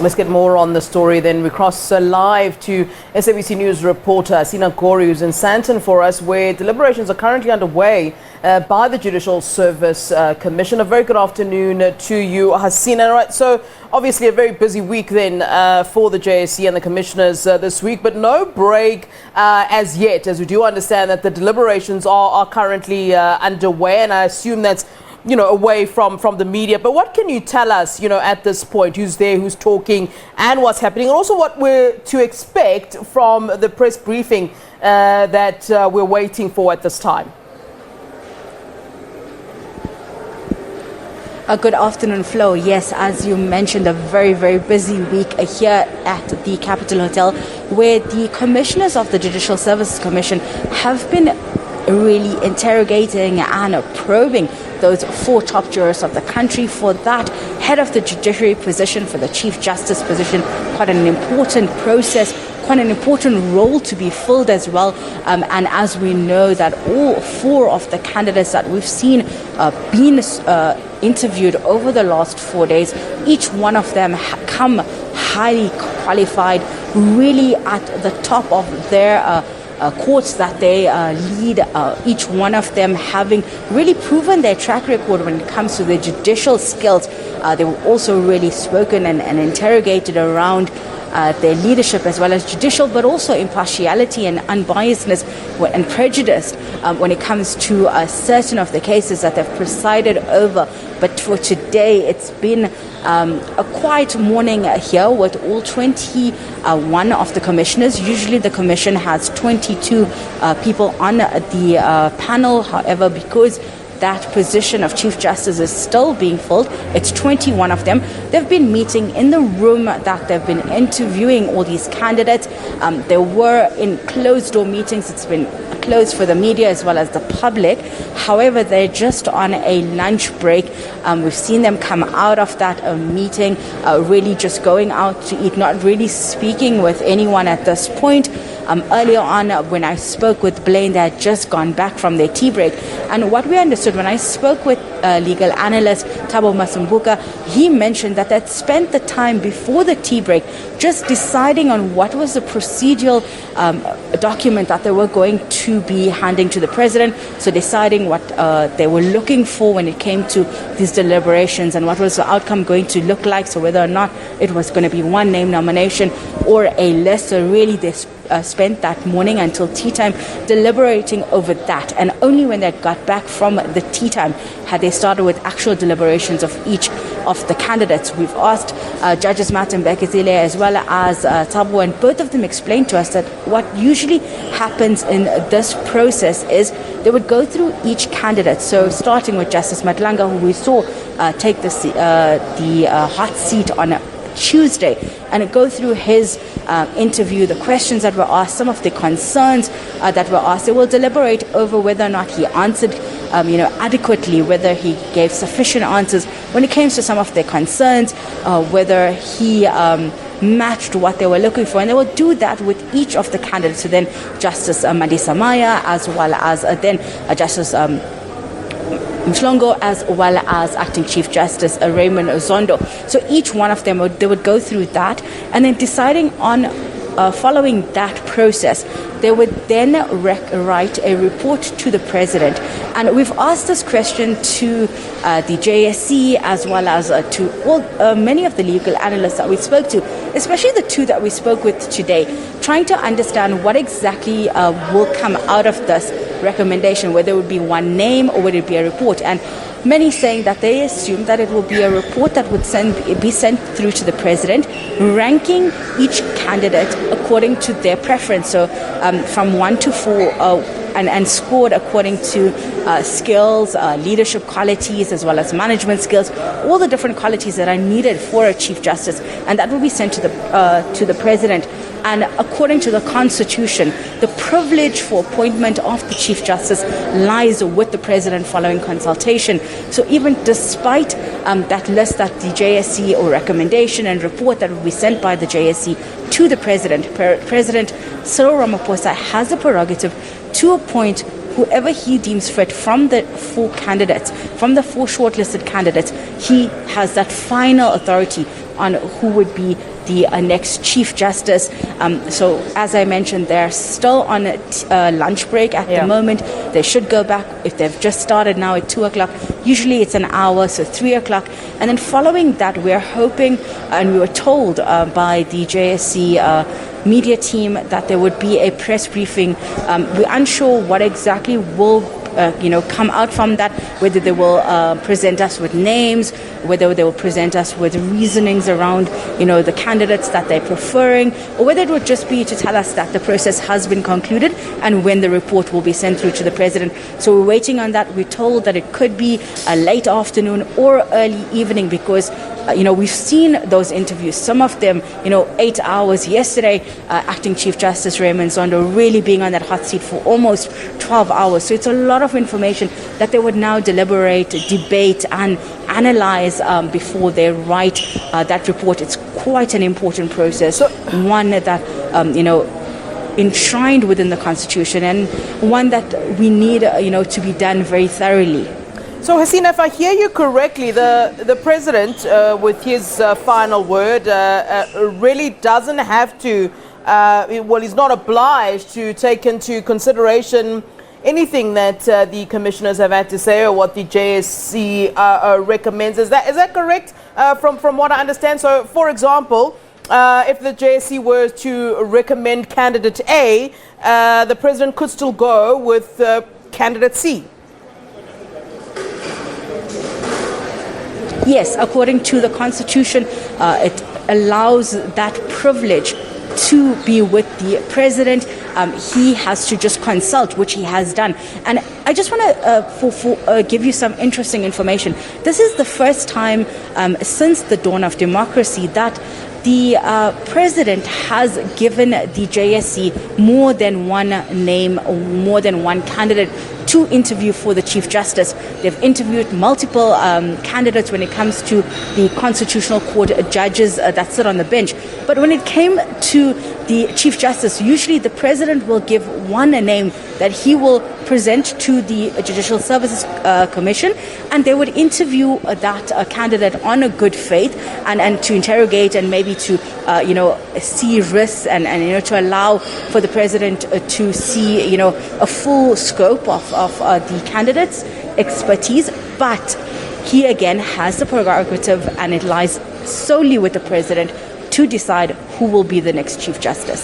Let's get more on the story then. We cross live to SABC News reporter Hasina Gori, who's in Sandton for us, where deliberations are currently underway by the Judicial Service Commission. A very good afternoon to you, Hasina. Right, so obviously a very busy week then for the JSC and the commissioners this week, but no break as yet, as we do understand that the deliberations are currently underway, and I assume that's away from the media. But what can you tell us, at this point, who's there, who's talking, and what's happening, and also what we're to expect from the press briefing that we're waiting for at this time? Good afternoon, Flo. Yes, as you mentioned, a very, very busy week here at the Capital Hotel, where the commissioners of the Judicial Service Commission have been really interrogating and probing those 4 top jurors of the country for that head of the judiciary position, for the Chief Justice position. Quite an important process, quite an important role to be filled as well. And as we know that all 4 of the candidates that we've seen being interviewed over the last 4 days, each one of them come highly qualified, really at the top of their courts that they lead, each one of them having really proven their track record when it comes to their judicial skills. They were also really spoken and interrogated around their leadership as well as judicial, but also impartiality and unbiasedness and prejudice when it comes to certain of the cases that they've presided over. But for today, it's been a quiet morning here with all 21 of the commissioners. Usually the commission has 22 people on the panel. However, because that position of Chief Justice is still being filled, it's 21 of them. They've been meeting in the room that they've been interviewing all these candidates. They were in closed-door meetings. It's been closed for the media as well as the public. However, they're just on a lunch break. We've seen them come out of that meeting, really just going out to eat, not really speaking with anyone at this point. Earlier on, when I spoke with Blaine, they had just gone back from their tea break. And what we understood when I spoke with legal analyst Thabo Masumbuka, he mentioned that they'd spent the time before the tea break just deciding on what was the procedural document that they were going to be handing to the president. So deciding what they were looking for when it came to these deliberations and what was the outcome going to look like. So whether or not it was going to be one name nomination or a list. So really they spent that morning until tea time deliberating over that, and only when they got back from the tea time had they started with actual deliberations of each of the candidates. We've asked Judges Matt and Bekezile as well as Thabo, and both of them explained to us that what usually happens in this process is they would go through each candidate. So starting with Justice Matlanga, who we saw take the hot seat on Tuesday, and go through his interview, the questions that were asked, some of the concerns that were asked. They will deliberate over whether or not he answered adequately, whether he gave sufficient answers when it came to some of their concerns, whether he matched what they were looking for, and they will do that with each of the candidates. So then Justice Mandisa Maya, as well as then Justice Mhlongo, as well as Acting Chief Justice Raymond Zondo. So each one of them, they would go through that, and then deciding on following that process, they would then write a report to the president. And we've asked this question to the JSC as well as to all many of the legal analysts that we spoke to, especially the 2 that we spoke with today, trying to understand what exactly will come out of this recommendation, whether it would be one name or would it be a report. And many saying that they assume that it will be a report that would be sent through to the president, ranking each candidate according to their preference. So from 1 to 4, and scored according to skills, leadership qualities, as well as management skills, all the different qualities that are needed for a Chief Justice, and that will be sent to the president. And according to the Constitution, the privilege for appointment of the Chief Justice lies with the President following consultation. So even despite that list that the JSC or recommendation and report that will be sent by the JSC to the President, President Cyril Ramaphosa has the prerogative to appoint whoever he deems fit from the 4 candidates, from the 4 shortlisted candidates. He has that final authority on who would be the next Chief Justice. So as I mentioned, they're still on lunch break at the moment. They should go back if they've just started now at 2 o'clock. Usually it's an hour, so 3 o'clock. And then following that, we're hoping, and we were told by the JSC media team that there would be a press briefing. We're unsure what exactly will come out from that, whether they will present us with names, whether they will present us with reasonings around, the candidates that they're preferring, or whether it would just be to tell us that the process has been concluded and when the report will be sent through to the president. So we're waiting on that. We're told that it could be a late afternoon or early evening because we've seen those interviews, some of them, 8 hours. Yesterday, Acting Chief Justice Raymond Zondo really being on that hot seat for almost 12 hours. So it's a lot of information that they would now deliberate, debate, and analyze before they write that report. It's quite an important process, one that, enshrined within the Constitution, and one that we need, to be done very thoroughly. So, Hasina, if I hear you correctly, the president, with his final word, really doesn't have to, he's not obliged to take into consideration anything that the commissioners have had to say or what the JSC recommends. Is that correct from what I understand? So, for example, if the JSC were to recommend candidate A, the president could still go with candidate C. Yes, according to the Constitution, it allows that privilege to be with the president. He has to just consult, which he has done. And I just want to give you some interesting information. This is the first time since the dawn of democracy that the president has given the JSC more than one name, or more than one candidate to interview for the Chief Justice. They've interviewed multiple candidates when it comes to the Constitutional Court judges that sit on the bench. But when it came to the Chief Justice, usually the president will give one name that he will present to the Judicial Service Commission, and they would interview that candidate on a good faith and to interrogate and maybe to see risks and to allow for the president to see a full scope of the candidate's expertise. But he again has the prerogative, and it lies solely with the president to decide who will be the next Chief Justice.